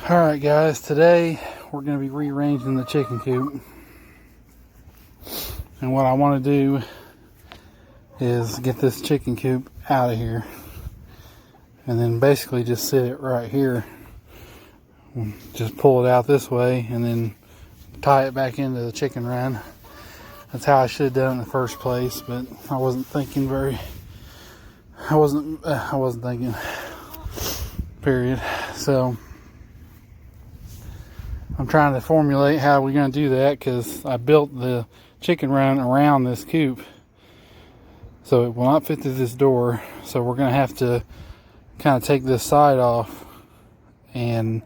Alright guys, today we're going to be rearranging the chicken coop. And what I want to do is get this chicken coop out of here. And then basically just sit it right here. Just pull it out this way and then tie it back into the chicken run. That's how I should have done it in the first place, but I wasn't thinking thinking, period. So I'm trying to formulate how we're going to do that, because I built the chicken run around this coop, so it will not fit through this door. So we're going to have to kind of take this side off and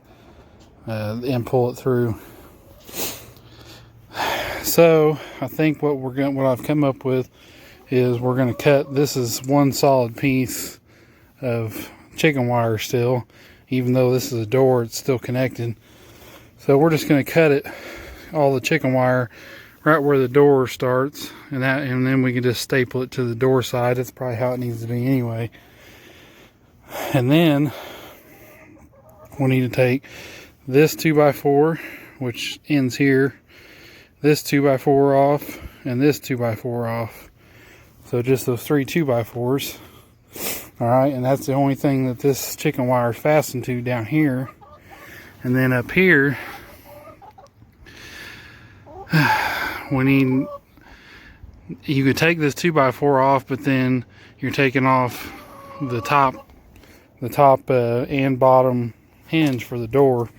pull it through. So I think what I've come up with is we're going to cut. This is one solid piece of chicken wire still, even though this is a door, it's still connected. So we're just going to cut it, all the chicken wire, right where the door starts, and then we can just staple it to the door side. That's probably how it needs to be anyway. And then we need to take this 2x4, which ends here, this 2x4 off, and this 2x4 off. So just those 3 2x4s. Alright, and that's the only thing that this chicken wire is fastened to down here. And then up here, you could take this 2x4 off, but then you're taking off the top and bottom hinge for the door.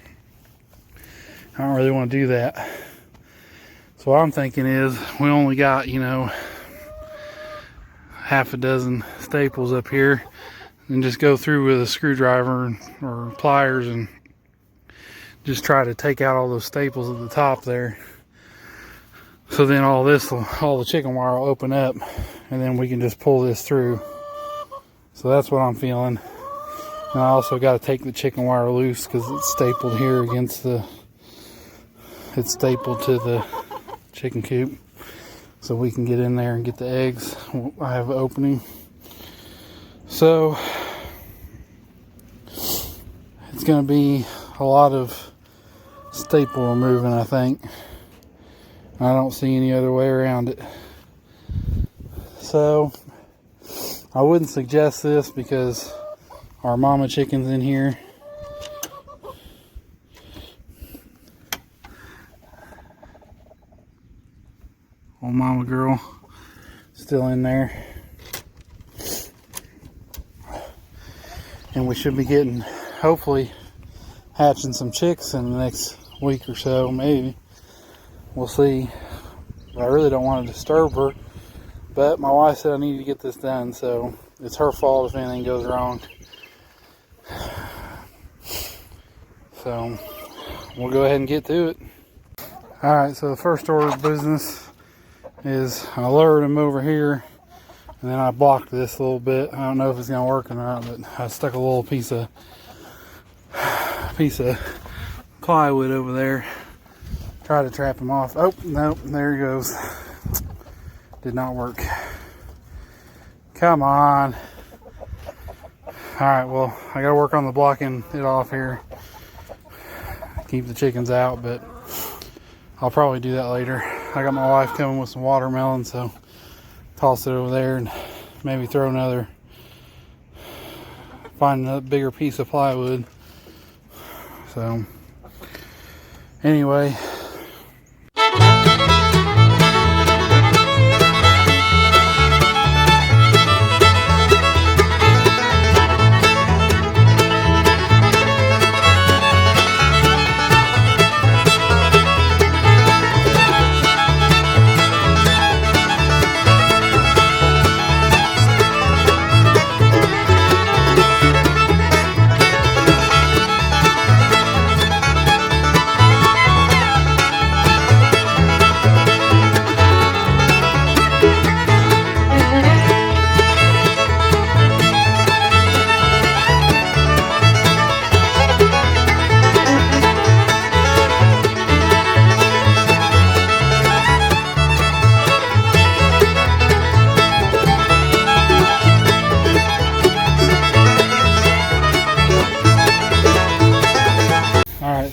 I don't really want to do that. So what I'm thinking is, we only got, half a dozen staples up here, and just go through with a screwdriver or pliers and just try to take out all those staples at the top there. So then all the chicken wire will open up, and then we can just pull this through. So that's what I'm feeling. And I also got to take the chicken wire loose, because it's stapled here against it's stapled to the chicken coop, so we can get in there and get the eggs. I have an opening. So it's going to be a lot of staple removing, I think. I don't see any other way around it. So I wouldn't suggest this, because our mama chicken's in here. Old mama girl still in there. And we should be getting, hopefully, hatching some chicks in the next week or so, maybe. We'll see. I really don't want to disturb her, but my wife said I need to get this done, so it's her fault if anything goes wrong. So we'll go ahead and get to it. Alright, so the first order of business is I lured him over here, and then I blocked this a little bit. I don't know if it's going to work or not, but I stuck a little piece of plywood over there. Try to trap him off. Oh, nope, there he goes. Did not work. Come on. Alright, well, I gotta work on the blocking it off here. Keep the chickens out, but I'll probably do that later. I got my wife coming with some watermelon, so toss it over there and maybe find a bigger piece of plywood. So, anyway.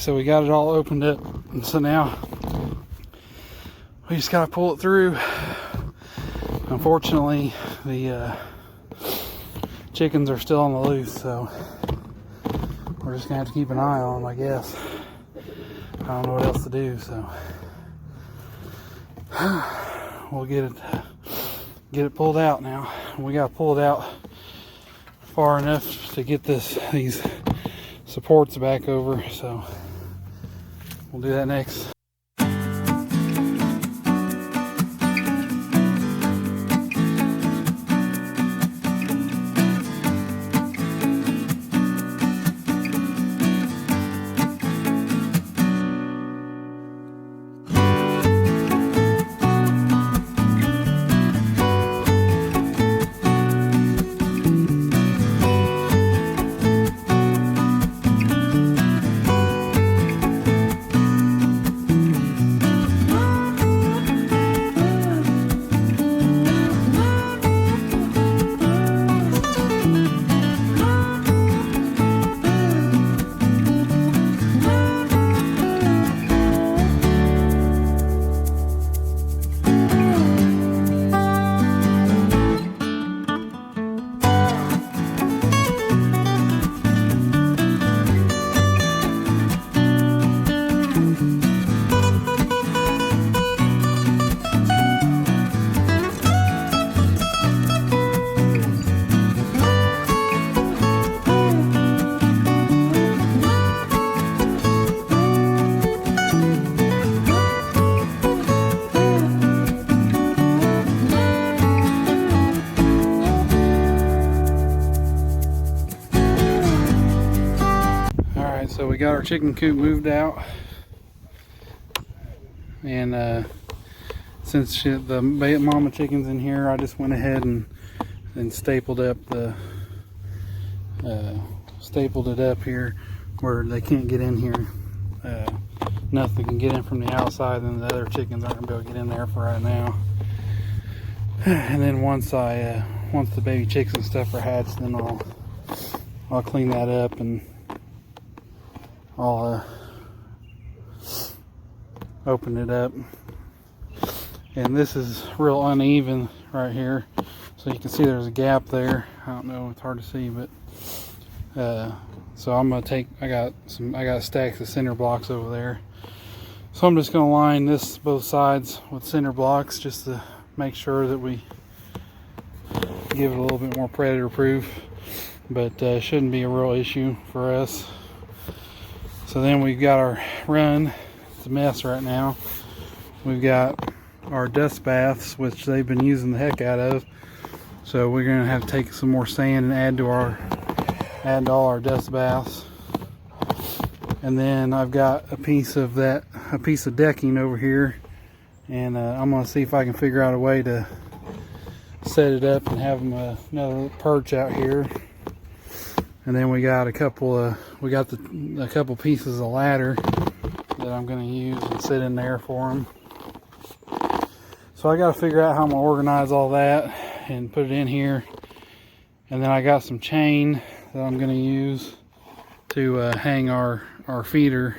so we got it all opened up, and so now we just gotta pull it through. Unfortunately, the chickens are still on the loose, so we're just gonna have to keep an eye on them, I guess. I don't know what else to do, so we'll get it pulled out now. We gotta pull it out far enough to get these supports back over, so we'll do that next. So we got our chicken coop moved out, and since the mama chicken's in here, I just went ahead and stapled up stapled it up here where they can't get in here. Nothing can get in from the outside, and the other chickens aren't gonna be able to get in there for right now. And then once the baby chicks and stuff are hatched, then I'll clean that up, and I'll open it up. And this is real uneven right here, so you can see there's a gap there. I don't know, it's hard to see, but so I'm gonna I got stacks of cinder blocks over there, so I'm just gonna line both sides with cinder blocks just to make sure that we give it a little bit more predator proof, but shouldn't be a real issue for us. So then we've got our run. It's a mess right now. We've got our dust baths, which they've been using the heck out of. So we're gonna have to take some more sand and add to all our dust baths. And then I've got a piece of decking over here, and I'm gonna see if I can figure out a way to set it up and have them another perch out here. And then we got a couple pieces of ladder that I'm going to use and sit in there for them. So I got to figure out how I'm going to organize all that and put it in here. And then I got some chain that I'm going to use to hang our feeder.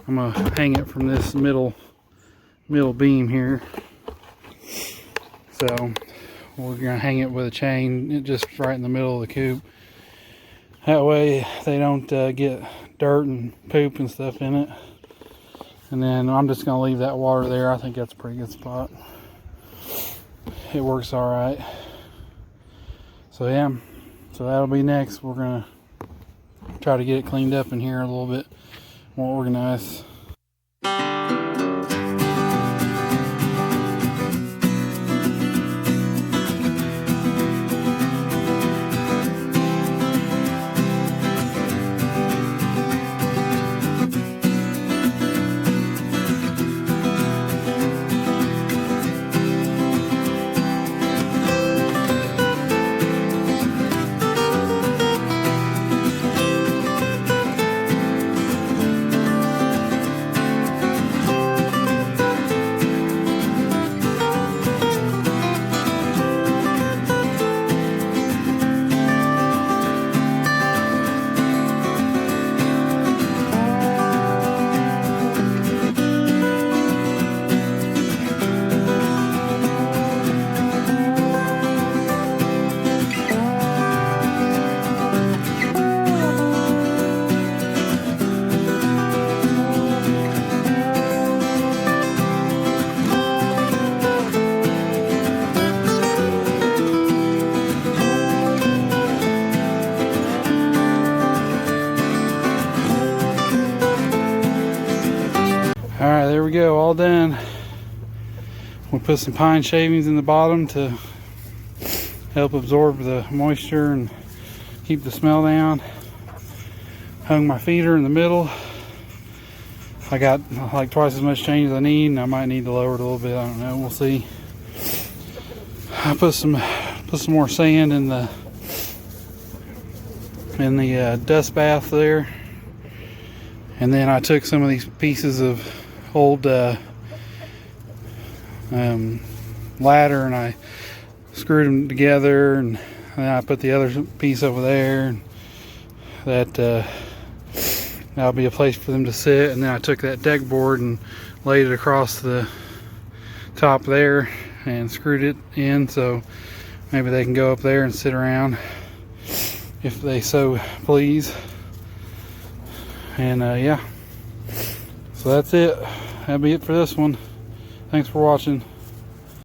I'm going to hang it from this middle beam here. So we're going to hang it with a chain just right in the middle of the coop. That way they don't get dirt and poop and stuff in it. And then I'm just going to leave that water there. I think that's a pretty good spot. It works all right. So yeah, so that'll be next. We're going to try to get it cleaned up in here a little bit more organized. put some pine shavings in the bottom to help absorb the moisture and keep the smell down. Hung my feeder in the middle. I got like twice as much change as I need, and I might need to lower it a little bit. I don't know. We'll see. I put some more sand in the dust bath there, and then I took some of these pieces of old ladder and I screwed them together, and then I put the other piece over there, and that'll be a place for them to sit. And then I took that deck board and laid it across the top there and screwed it in, so maybe they can go up there and sit around if they so please. And yeah, so that's it. That'll be it for this one. Thanks for watching.